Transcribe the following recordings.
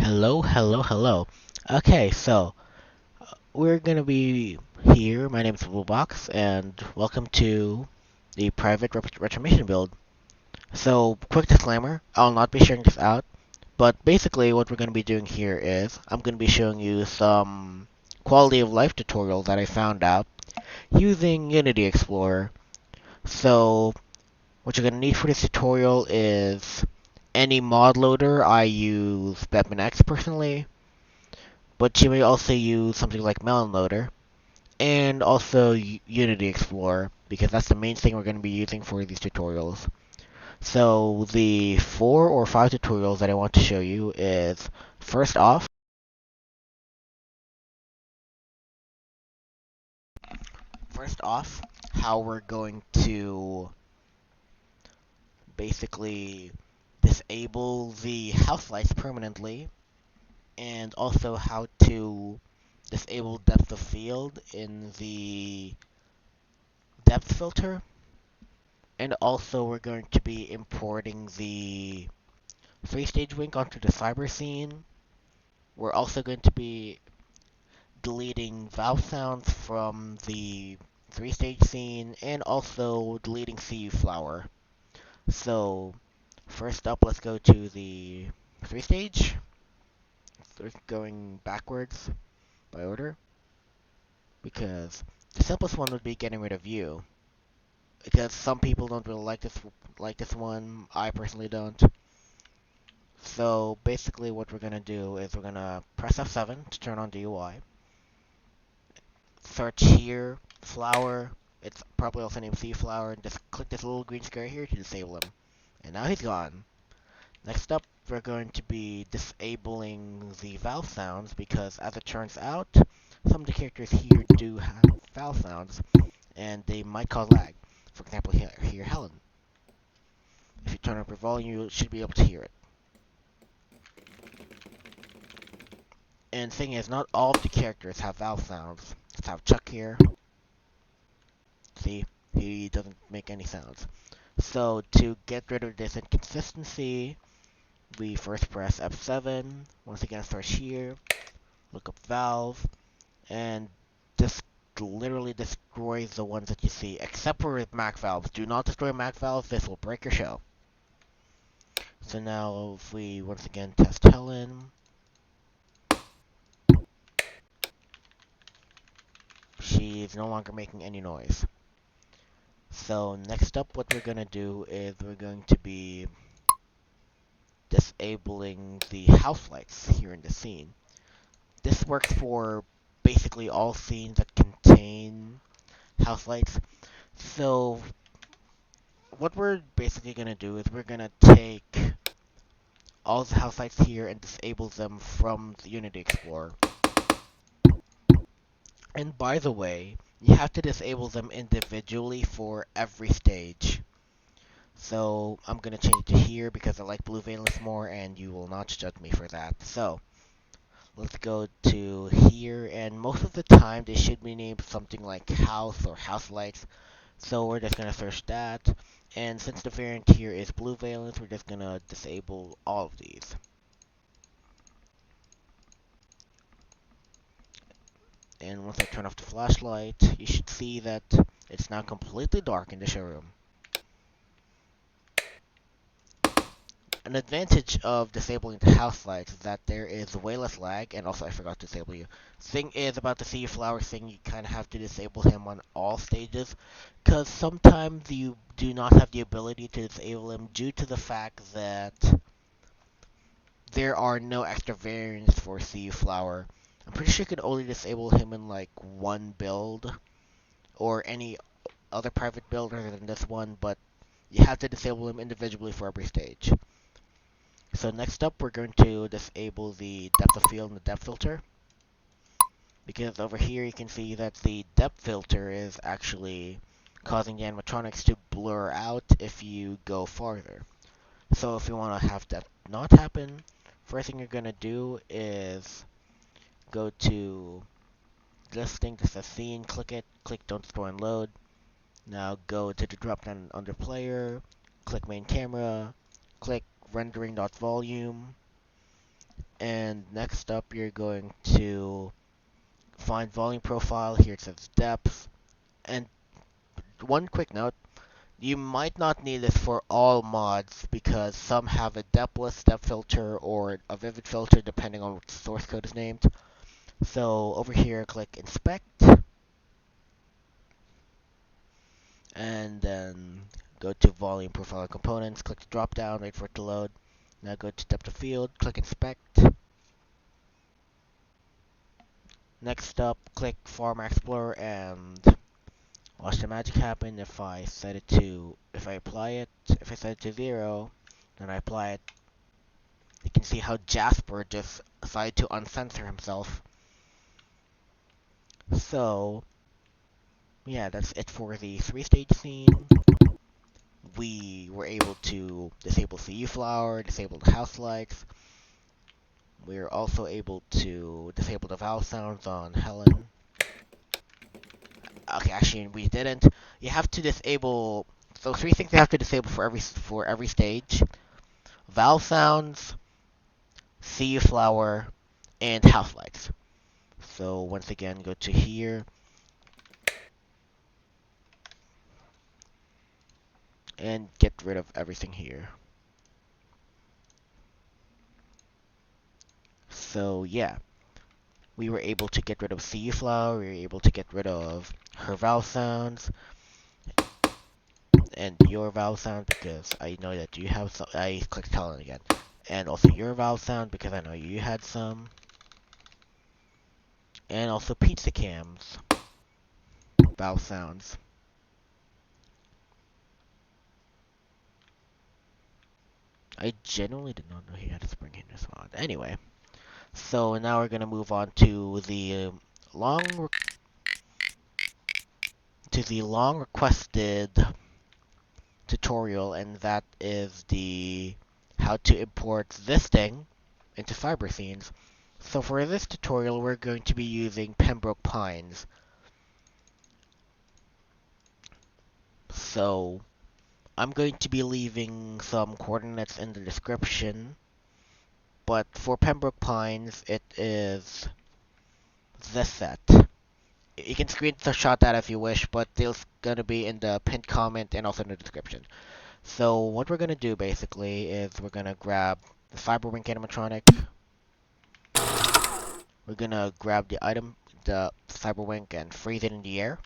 Hello, hello, hello. Okay, so we're gonna be here. My name is Bluebox, and welcome to the private retransmission build. So, quick disclaimer: I'll not be sharing this out, but basically, what we're gonna be doing here is I'm gonna be showing you some quality of life tutorials that I found out using Unity Explorer. So, what you're gonna need for this tutorial is any mod loader. I use X personally, but you may also use something like Melon Loader and also Unity Explorer because that's the main thing we're going to be using for these tutorials. So the 4 or 5 tutorials that I want to show you is first off, how we're going to basically disable the house lights permanently, and also how to disable depth of field in the depth filter. And also, we're going to be importing the 3-stage wink onto the cyber scene. We're also going to be deleting valve sounds from the 3-stage scene and also deleting CU flower. So, first up, let's go to the 3-stage. So going backwards by order because the simplest one would be getting rid of you. Because some people don't really like this one. I personally don't. So basically what we're going to do is we're going to press F7 to turn on the UI. Search here, flower. It's probably also named C flower. And just click this little green square here to disable him. And now he's gone. Next up, we're going to be disabling the valve sounds because as it turns out, some of the characters here do have valve sounds and they might cause lag. For example, here Helen. If you turn up your volume, you should be able to hear it. And thing is, not all of the characters have valve sounds. Let's have Chuck here. See, he doesn't make any sounds. So to get rid of this inconsistency, we first press F7. Once again, search here, look up valve, and this literally destroys the ones that you see, except for Mac valves. Do not destroy Mac valves, this will break your show. So now if we once again test Helen, she's no longer making any noise. So next up, what we're going to do is we're going to be disabling the house lights here in the scene. This works for basically all scenes that contain house lights. So what we're basically going to do is we're going to take all the house lights here and disable them from the Unity Explorer. And by the way, you have to disable them individually for every stage. So I'm going to change it to here because I like blue valence more and you will not judge me for that. So let's go to here, and most of the time they should be named something like house or house lights. So we're just going to search that. And since the variant here is blue valence, we're just going to disable all of these. And once I turn off the flashlight, you should see that it's now completely dark in the showroom. An advantage of disabling the house lights is that there is way less lag, and also I forgot to disable you. Thing is about the sea flower thing, you kind of have to disable him on all stages, because sometimes you do not have the ability to disable him due to the fact that there are no extra variants for sea flower. I'm pretty sure you can only disable him in like one build, or any other private build other than this one, but you have to disable him individually for every stage. So next up, we're going to disable the depth of field and the depth filter. Because over here you can see that the depth filter is actually causing the animatronics to blur out if you go farther. So if you want to have that not happen, first thing you're going to do is go to this thing that says scene, click it, click don't store and load. Now go to the drop down under player, click main camera, click rendering.volume, And next up, you're going to find volume profile. Here it says depth. And one quick note, you might not need this for all mods because some have a depthless depth filter or a vivid filter depending on what the source code is named. So over here, click inspect, and then go to volume profile and components, click the drop down, wait for it to load. Now go to depth of field, click inspect. Next up, click Farmer Explorer and watch the magic happen. If I apply it, if I set it to 0, then I apply it, you can see how Jasper just decided to uncensor himself. So, yeah, that's it for the 3-stage scene. We were able to disable CU Flower, disable the house lights. We were also able to disable the vowel sounds on Helen. Okay, actually, we didn't. You have to disable. So 3 things you have to disable for every stage: vowel sounds, CU Flower, and house lights. So once again, go to here and get rid of everything here. So yeah, we were able to get rid of CU Flower, we were able to get rid of her vowel sounds, and your vowel sound because I know that you have some. I clicked Helen again. And also your vowel sound because I know you had some. And also Pizza Cam's vowel sounds. I genuinely did not know he had a spring in this mod. Anyway, so now we're gonna move on to the long requested tutorial, and that is the how to import this thing into fiber scenes. So for this tutorial, we're going to be using Pembroke Pines. So I'm going to be leaving some coordinates in the description, but for Pembroke Pines, it is this set. You can screenshot that if you wish, but it's going to be in the pinned comment and also in the description. So what we're going to do basically is we're going to grab the Cyberwing animatronic. We're going to grab the item, the Cyberwing, and freeze it in the air.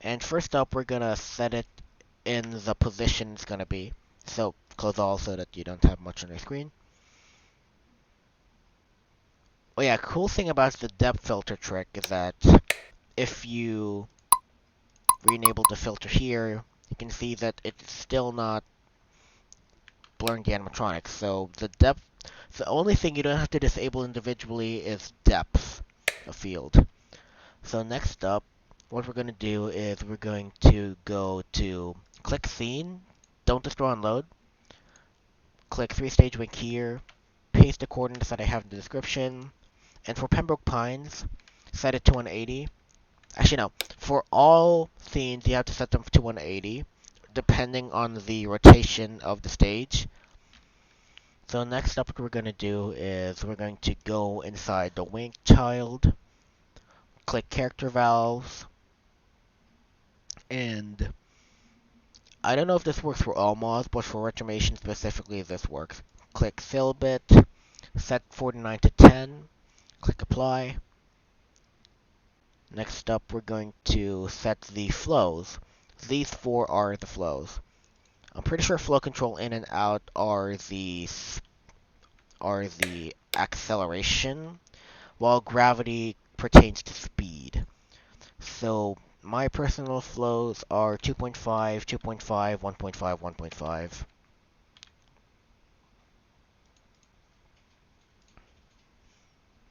And first up, we're going to set it in the position it's going to be. So close all so that you don't have much on your screen. Oh yeah, cool thing about the depth filter trick is that if you re-enable the filter here, you can see that it's still not blurring the animatronics. So the only thing you don't have to disable individually is depth of field. So next up, what we're going to do is we're going to go to click scene, don't destroy on load, click 3-stage wing here, paste the coordinates that I have in the description, and for Pembroke Pines, set it to 180. Actually, no. For all scenes, you have to set them to 180, depending on the rotation of the stage. So next up, what we're going to do is we're going to go inside the wing child, click character valves, and I don't know if this works for all mods, but for Retromation specifically, this works. Click fill bit, set 49 to 10, click apply. Next up, we're going to set the flows. These 4 are the flows. I'm pretty sure flow control in and out are the acceleration, while gravity pertains to speed. So my personal flows are 2.5, 2.5, 1.5, 1.5.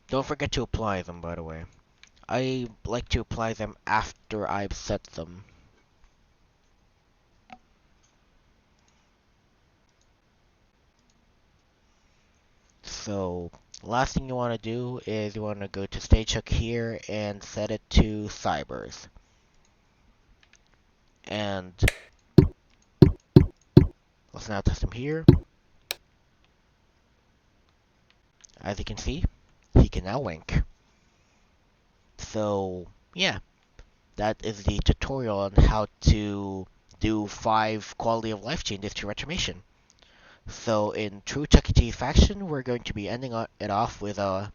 Don't forget to apply them, by the way. I like to apply them after I've set them. So, last thing you want to do is you want to go to stage hook here and set it to cybers. And let's now test them here. As you can see, he can now wink. So, yeah, that is the tutorial on how to do 5 quality of life changes to retribution. So, in true Chuck E. Cheese fashion, we're going to be ending it off with a